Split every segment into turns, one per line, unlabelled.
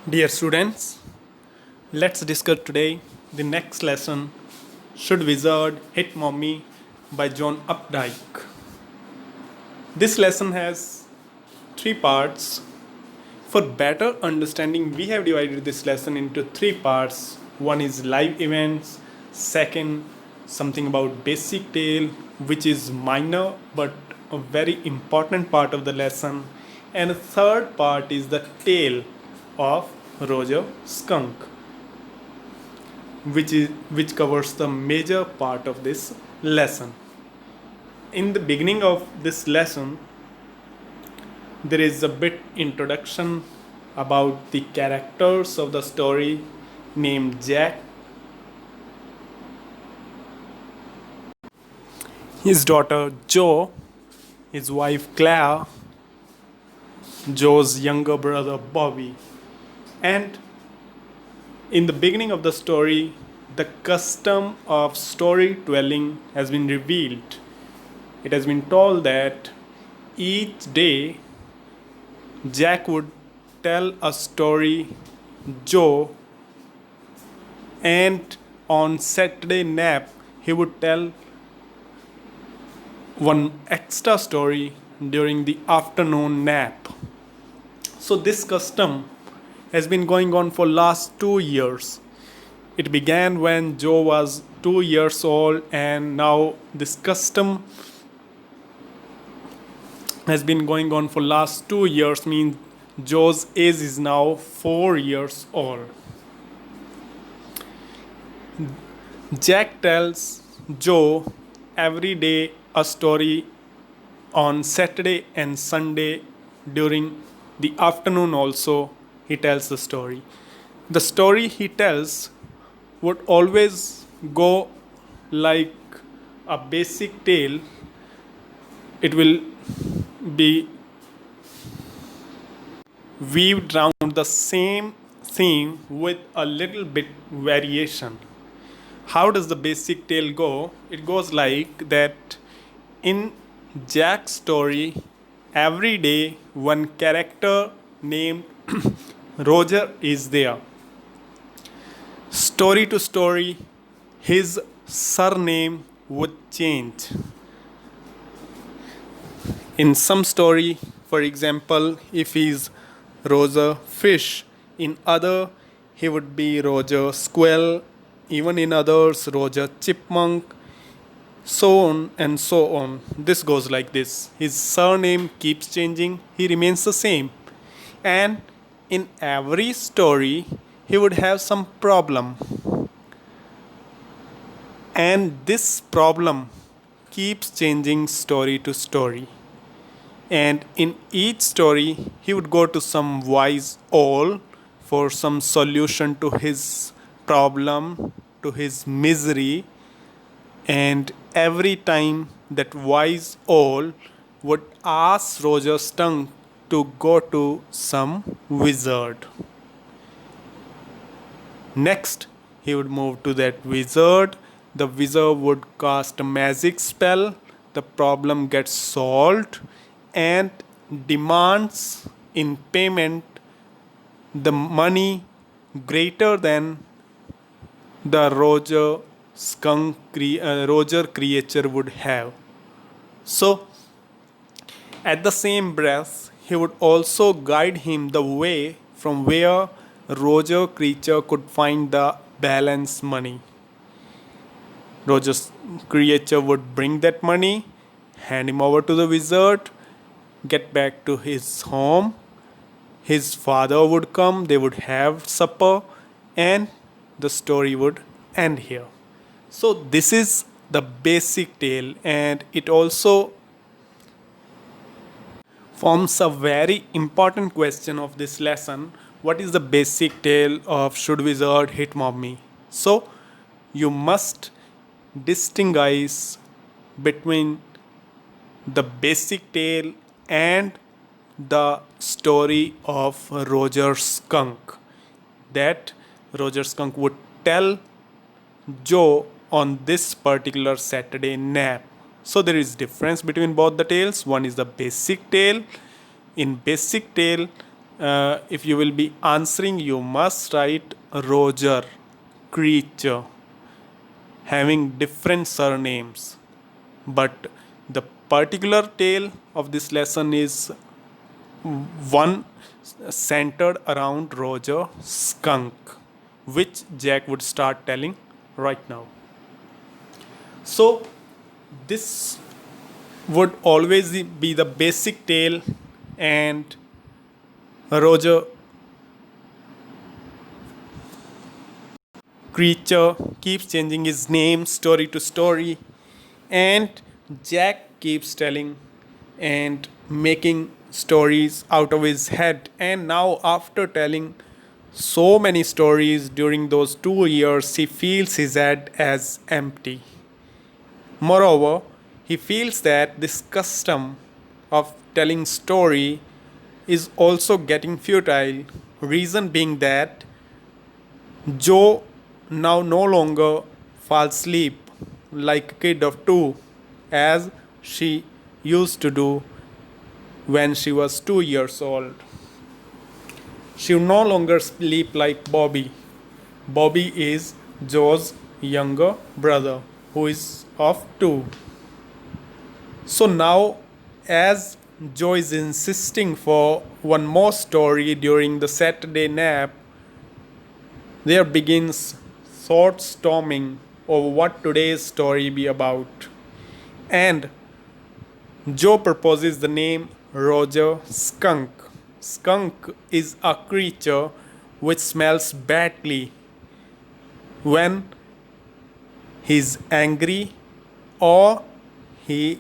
Dear students, let's discuss today the next lesson Should Wizard Hit Mommy by John Updike. This lesson has three parts. For better understanding, we have divided this lesson into three parts. One is live events, second, something about basic tale, which is minor but a very important part of the lesson, and the third part is the tale of Roger Skunk, which covers the major part of this lesson. In the beginning of this lesson, there is a bit introduction about the characters of the story named Jack, his daughter Jo, his wife Claire, Joe's younger brother Bobby. And in the beginning of the story, the custom of storytelling has been revealed. It has been told that each day Jack would tell a story, Joe, and on Saturday nap he would tell one extra story during the afternoon nap. So this custom has been going on for last 2 years. It began when Joe was 2 years old, and now this custom has been going on for last 2 years, means Joe's age is now 4 years old. Jack tells Joe every day a story on Saturday and Sunday. During the afternoon also he tells the story. The story he tells would always go like a basic tale. It will be weaved around the same theme with a little bit variation. How does the basic tale go? It goes like that. In Jack's story, every day one character named Roger is there. Story to story, his surname would change. In some story, for example, if he's Roger Fish, in other he would be Roger Squirrel, even in others Roger Chipmunk, so on and so on. This goes like this. His surname keeps changing, he remains the same. And in every story, he would have some problem. And this problem keeps changing story to story. And in each story, he would go to some wise owl for some solution to his problem, to his misery. And every time that wise owl would ask Roger Skunk to go to some wizard. Next, he would move to that wizard. The wizard would cast a magic spell. The problem gets solved and demands in payment the money greater than the Roger creature would have. So, at the same breath, he would also guide him the way from where Roger creature could find the balance money. Roger's creature would bring that money, hand him over to the wizard, get back to his home. His father would come, they would have supper, and the story would end here. So this is the basic tale, and it also forms a very important question of this lesson. What is the basic tale of Should Wizard Hit Mommy? So you must distinguish between the basic tale and the story of Roger Skunk, that Roger Skunk would tell Joe on this particular Saturday nap. So there is difference between both the tales. One is the basic tale. In basic tale, if you will be answering, you must write Roger, creature, having different surnames. But the particular tale of this lesson is one centered around Roger Skunk, which Jack would start telling right now. So, this would always be the basic tale, and Roger creature keeps changing his name story to story, and Jack keeps telling and making stories out of his head. And now, after telling so many stories during those 2 years, he feels his head as empty. Moreover, he feels that this custom of telling story is also getting futile. Reason being that Joe now no longer falls asleep like a kid of 2 as she used to do when she was 2 years old. She no longer sleep like Bobby. Bobby is Joe's younger brother who is of 2. So now, as Joe is insisting for one more story during the Saturday nap, there begins thought storming over what today's story be about. And Joe proposes the name Roger Skunk. Skunk is a creature which smells badly when he's angry or he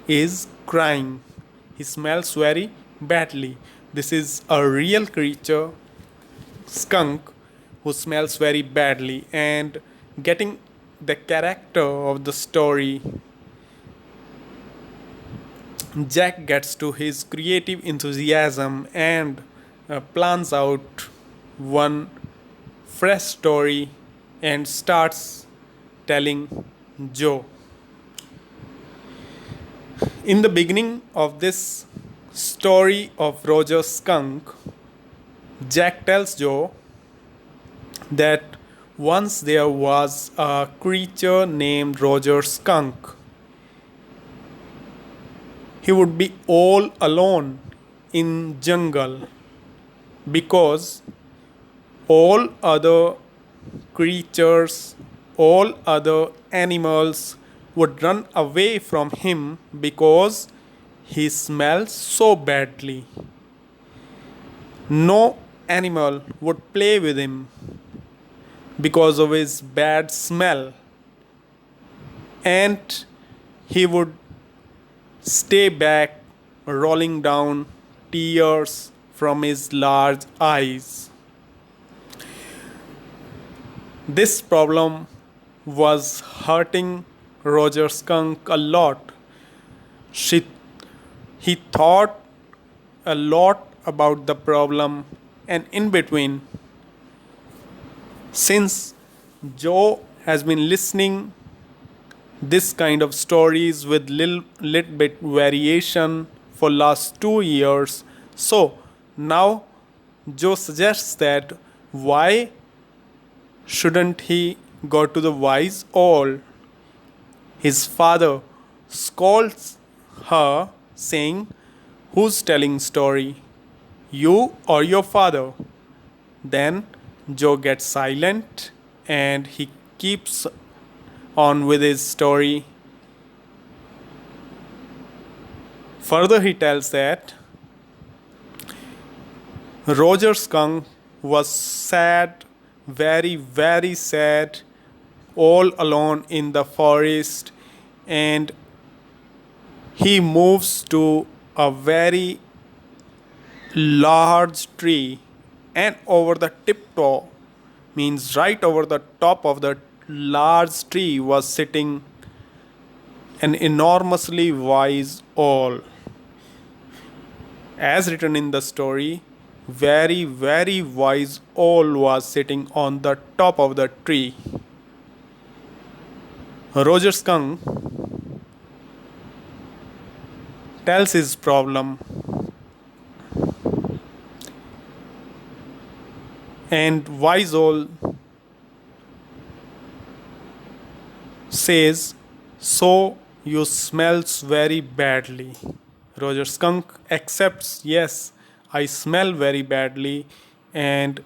is crying. He smells very badly. This is a real creature, skunk, who smells very badly. And getting the character of the story, Jack gets to his creative enthusiasm and plans out one fresh story and starts telling Joe. In the beginning of this story of Roger Skunk, Jack tells Joe that once there was a creature named Roger Skunk. He would be all alone in jungle because all other creatures, all other animals would run away from him because he smells so badly. No animal would play with him because of his bad smell, and he would stay back, rolling down tears from his large eyes. This problem was hurting Roger Skunk a lot. She, he thought a lot about the problem, and in between, since Joe has been listening this kind of stories with little bit variation for last 2 years, so now Joe suggests that why shouldn't he go to the wise owl? His father scolds her, saying, "Who's telling story? You or your father?" Then Joe gets silent and he keeps on with his story. Further, he tells that Roger Skunk was sad, very, very sad, all alone in the forest, and he moves to a very large tree, and over the tiptoe, means right over the top of the large tree, was sitting an enormously wise owl. As written in the story, very, very wise owl was sitting on the top of the tree. Roger Skunk tells his problem. And wise owl says, "So you smells very badly." Roger Skunk accepts, "Yes, I smell very badly," and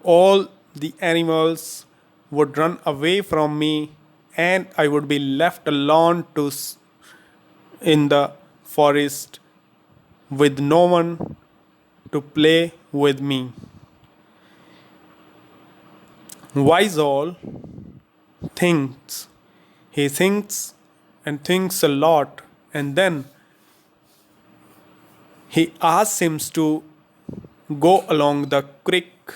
all the animals would run away from me, and I would be left alone in the forest with no one to play with me. Wise owl thinks. He thinks and thinks a lot, and then he asks him to go along the creek,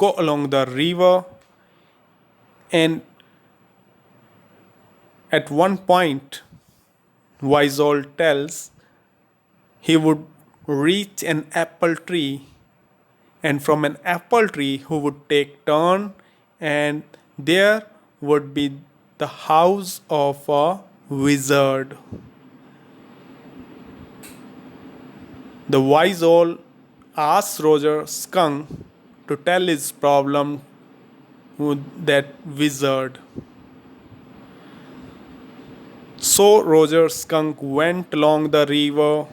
go along the river, and at one point, Wise owl tells he would reach an apple tree, and from an apple tree who would take turn, and there would be the house of a wizard. The wise owl asks Roger Skunk to tell his problem to that wizard. So Roger Skunk went along the river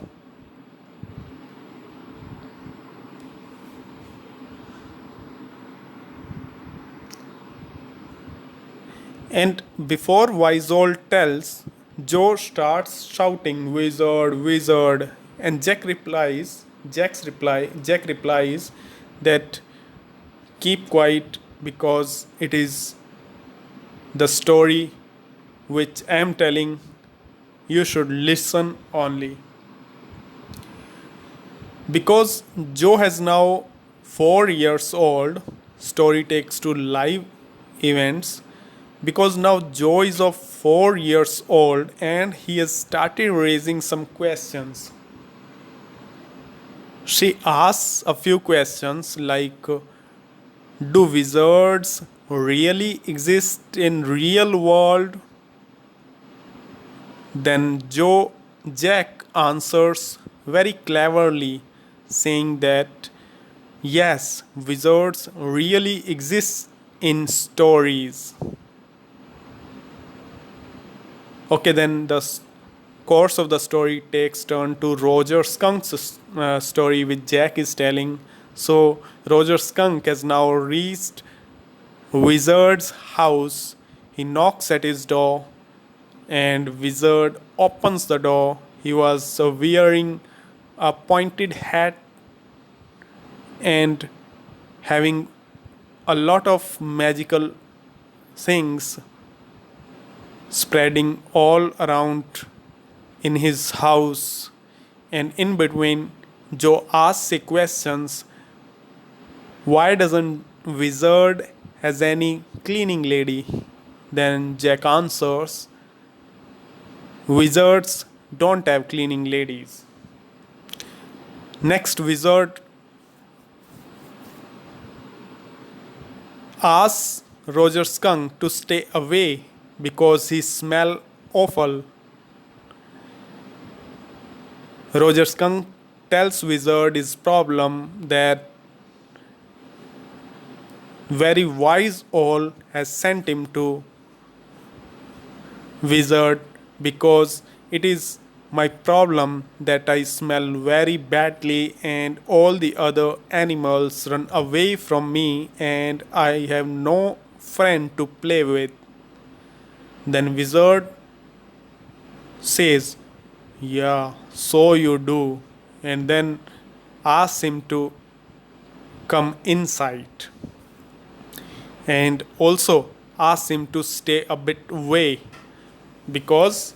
and before Wise owl tells, Joe starts shouting, "Wizard, wizard," and Jack replies that keep quiet because it is the story which I am telling. You should listen only. Because Joe has now 4 years old, story takes to live events. Because now Joe is of 4 years old and he has started raising some questions. She asks a few questions like, do wizards really exist in real world? Then Jack answers very cleverly, saying that yes, wizards really exist in stories. Okay, then the course of the story takes turn to Roger Skunk's story, which Jack is telling. So Roger Skunk has now reached Wizard's house. He knocks at his door, and Wizard opens the door. He was wearing a pointed hat and having a lot of magical things spreading all around in his house. And in between, Joe asks a questions, why doesn't wizard has any cleaning lady? Then Jack answers, wizards don't have cleaning ladies. Next, wizard asks Roger Skunk to stay away because he smell awful. Roger Skunk tells wizard his problem, that very wise owl has sent him to wizard because it is my problem that I smell very badly and all the other animals run away from me and I have no friend to play with. Then wizard says, yeah, so you do, and then asks him to come inside and also asks him to stay a bit away because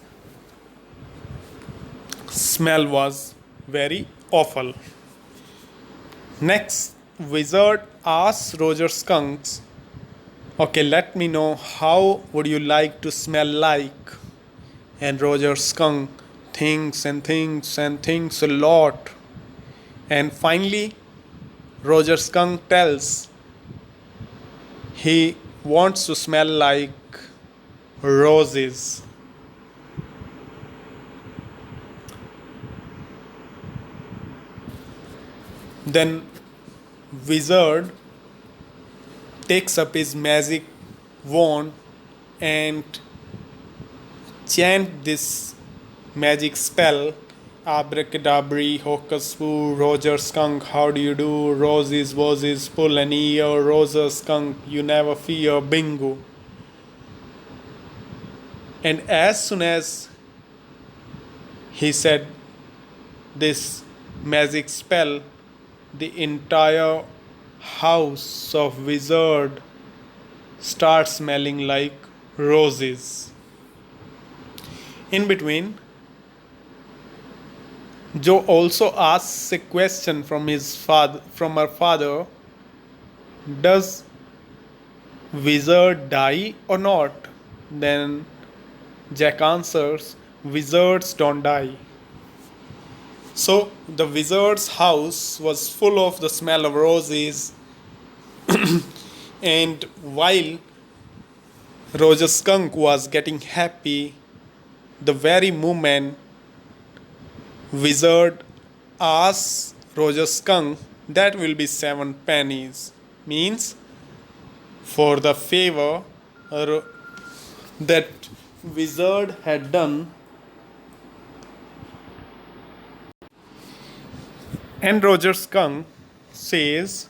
smell was very awful. Next, wizard asks Roger Skunks, okay, let me know how would you like to smell like? And Roger Skunk thinks and thinks and thinks a lot. And finally, Roger Skunk tells he wants to smell like roses. Then wizard takes up his magic wand and chant this magic spell. Abracadabra, hocus poo, Roger Skunk, how do you do? Roses, roses, pull an ear, Roger Skunk, you never fear, bingo. And as soon as he said this magic spell, the entire house of wizard starts smelling like roses. In between, Joe also asks a question from her father. Does wizard die or not? Then Jack answers, wizards don't die. So the wizard's house was full of the smell of roses, and while Roger Skunk was getting happy, the very moment wizard asks Roger Skunk, that will be 7 pennies. Means for the favor that wizard had done. And Roger Skunk says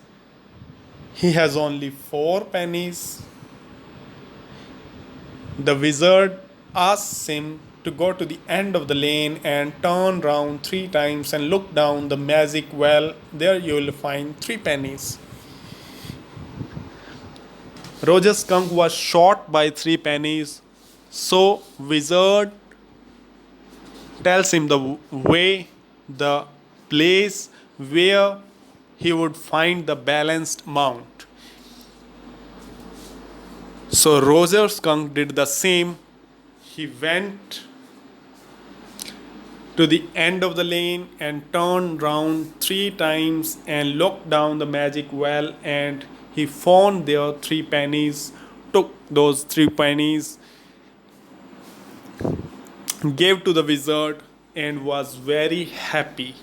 he has only 4 pennies. The wizard asks him to go to the end of the lane and turn round 3 times and look down the magic well. There you will find 3 pennies. Roger Skunk was short by 3 pennies, so wizard tells him the way, the place where he would find the balanced amount. So Roger Skunk did the same. He went to the end of the lane and turned round 3 times and looked down the magic well, and he found there 3 pennies, took those 3 pennies, gave to the wizard, and was very happy.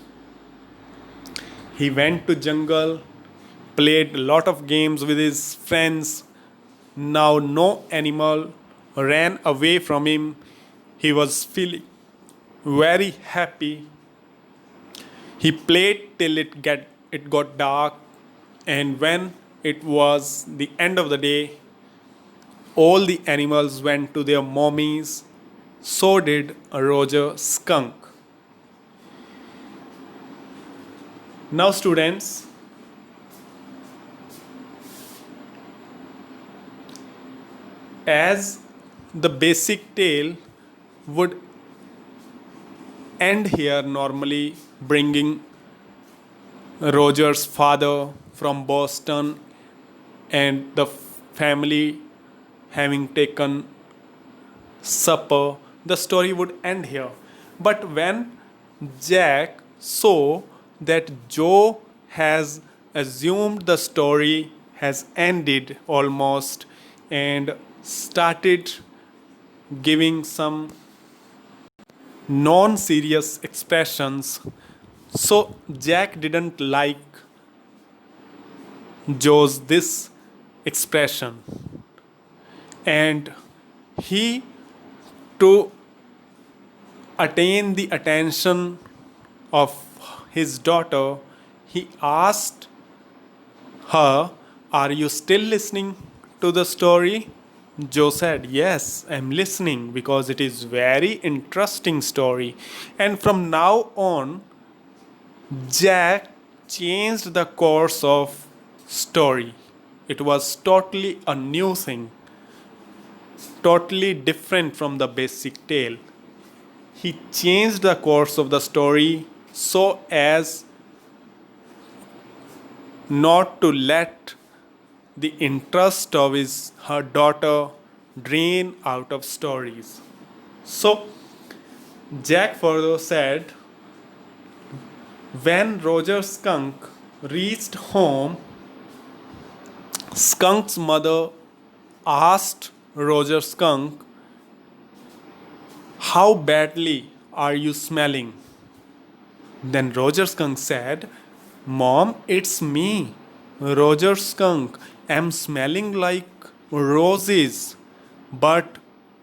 He went to jungle, played a lot of games with his friends. Now no animal ran away from him. He was feeling very happy. He played till it got dark, and when it was the end of the day, all the animals went to their mommies. So did Roger Skunk. Now students, as the basic tale would end here, normally bringing Roger's father from Boston and the family having taken supper, the story would end here. But when Jack saw that Joe has assumed the story has ended almost and started giving some non-serious expressions, so Jack didn't like Joe's this expression, and he, to attain the attention of his daughter, he asked her, are you still listening to the story? Joe said, yes, I'm listening because it is very interesting story. And from now on, Jack changed the course of story. It was totally a new thing, totally different from the basic tale. He changed the course of the story so as not to let the interest of her daughter drain out of stories. So Jack further said, when Roger Skunk reached home, Skunk's mother asked Roger Skunk, how badly are you smelling? Then Roger Skunk said, Mom, it's me, Roger Skunk, am smelling like roses. But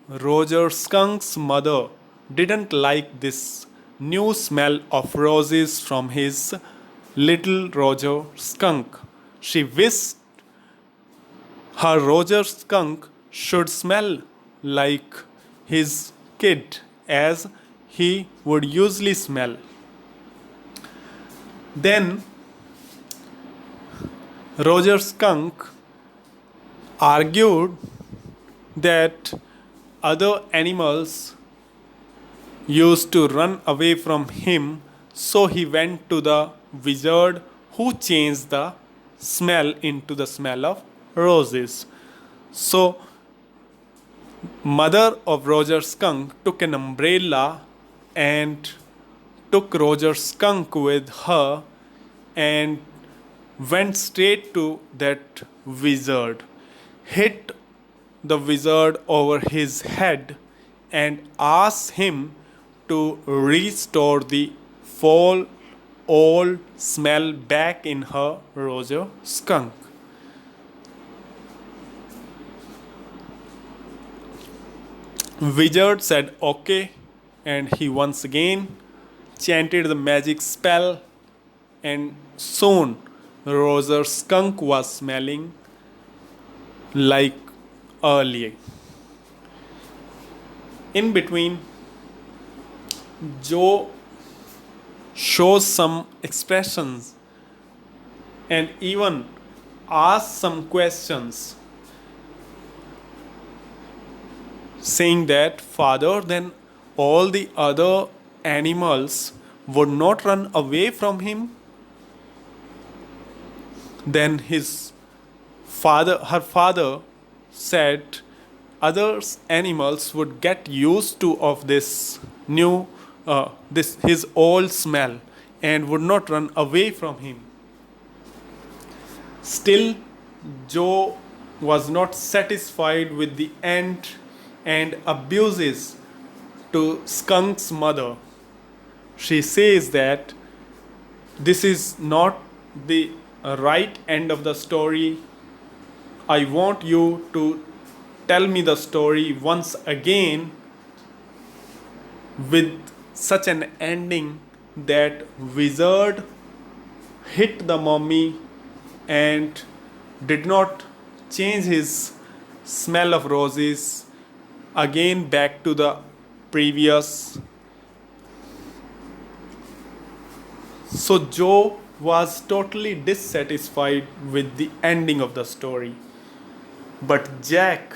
Roger Skunk's mother didn't like this new smell of roses from his little Roger Skunk. She wished her Roger Skunk should smell like his kid as he would usually smell. Then Roger Skunk argued that other animals used to run away from him, so he went to the wizard who changed the smell into the smell of roses. So, mother of Roger Skunk took an umbrella and took Roger Skunk with her and went straight to that wizard, hit the wizard over his head, and asked him to restore the foul old smell back in her Roger Skunk. Wizard said okay, and he once again chanted the magic spell, and soon Roger Skunk was smelling like earlier. In between, Joe shows some expressions and even asks some questions, saying that farther than all the other animals would not run away from him. Then her father said other animals would get used to of this new this his old smell and would not run away from him. Still, Joe was not satisfied with the end and abuses to Skunk's mother. She says that this is not the right end of the story. I want you to tell me the story once again with such an ending that wizard hit the mummy and did not change his smell of roses again back to the previous. So Joe was totally dissatisfied with the ending of the story. But Jack,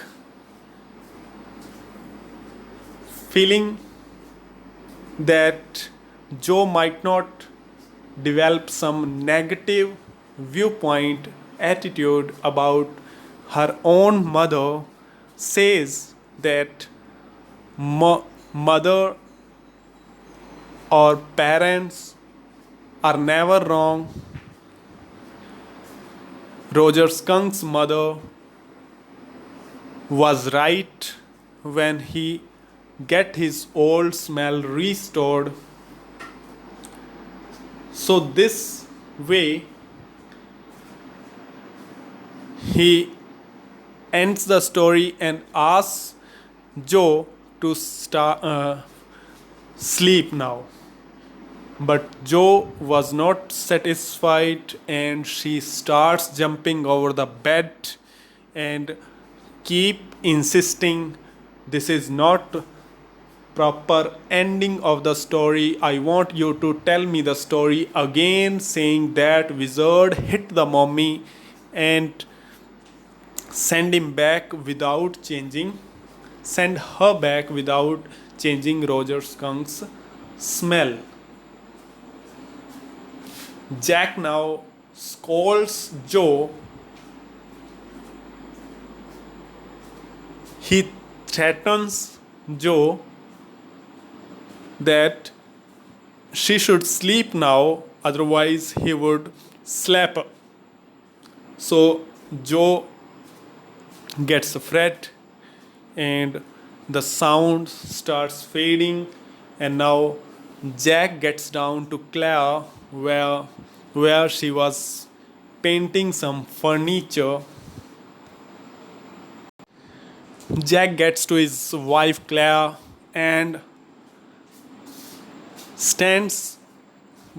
feeling that Joe might not develop some negative viewpoint attitude about her own mother, says that mother or parents are never wrong. Roger Skunk's mother was right when he get his old smell restored. So this way he ends the story and asks Joe to sleep now. But Joe was not satisfied and she starts jumping over the bed and keep insisting this is not proper ending of the story. I want you to tell me the story again, saying that wizard hit the mummy and send her back without changing Roger Skunk's smell. Jack now scolds Joe. He threatens Joe that she should sleep now, otherwise he would slap her. So Joe gets afraid and the sound starts fading, and now Jack gets down to Claire where she was painting some furniture, Jack gets to his wife Claire and stands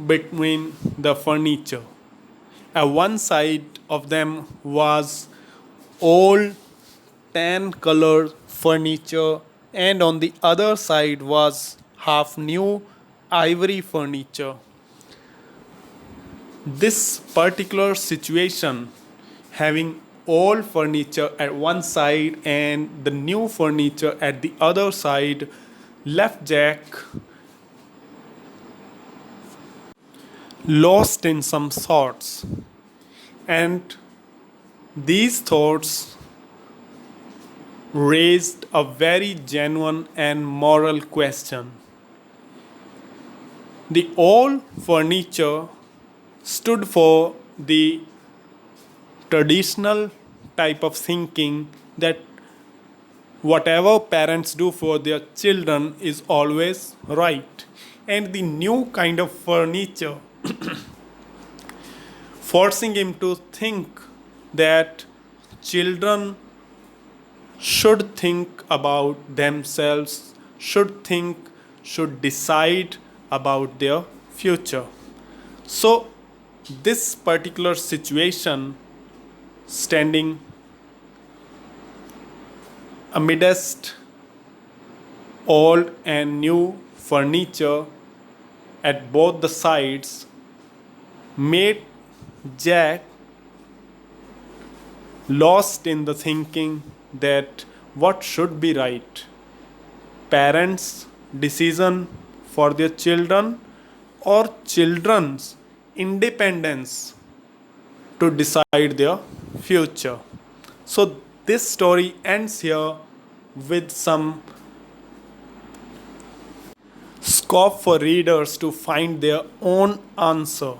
between the furniture. At one side of them was old tan colored furniture, and on the other side was half new ivory furniture. This particular situation, having old furniture at one side and the new furniture at the other side, left Jack lost in some thoughts. And these thoughts raised a very genuine and moral question. The old furniture stood for the traditional type of thinking that whatever parents do for their children is always right. And the new kind of furniture forcing him to think that children should think about themselves, should decide about their future. So, this particular situation, standing amidst old and new furniture at both the sides, made Jack lost in the thinking that what should be right, parents' decision for their children or children's independence to decide their future. So this story ends here with some scope for readers to find their own answer.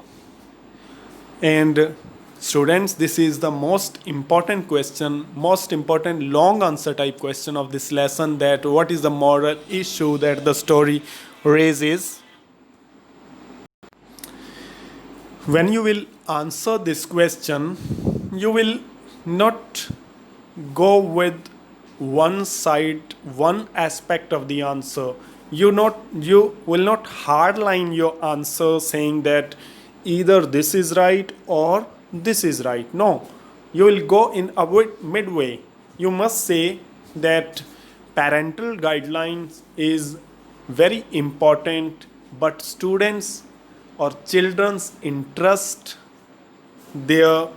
And students, this is the most important question, most important long answer type question of this lesson, that what is the moral issue that the story raises. When you will answer this question, you will not go with one side, one aspect of the answer. You will not hardline your answer saying that either this is right or this is right. No, you will go in a midway. You must say that parental guidelines is very important, but students or children's interest, their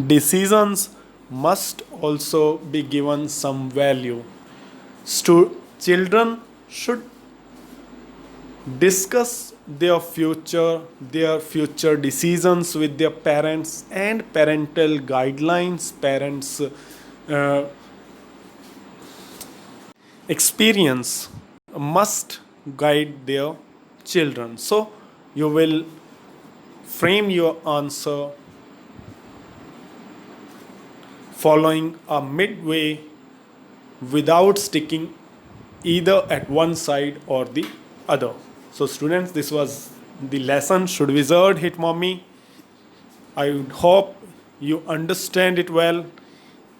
decisions must also be given some value. Children should discuss their future decisions with their parents, and parental guidelines, parents' experience must guide their children. So you will frame your answer following a midway without sticking either at one side or the other. So students, this was the lesson, Should Wizard Hit Mommy? I would hope you understand it well,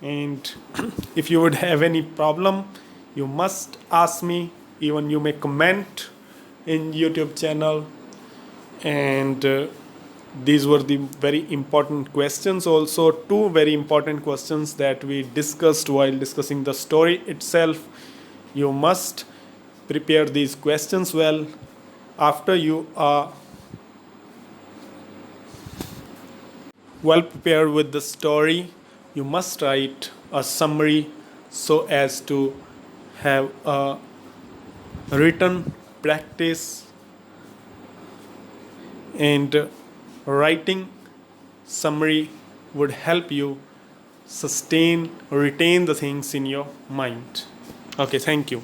and if you would have any problem, you must ask me. Even you may comment in YouTube channel. And these were the very important questions, also two very important questions that we discussed while discussing the story itself. You must prepare these questions well. After you are well prepared with the story, you must write a summary so as to have a written practice. And writing summary would help you retain the things in your mind. Okay, thank you.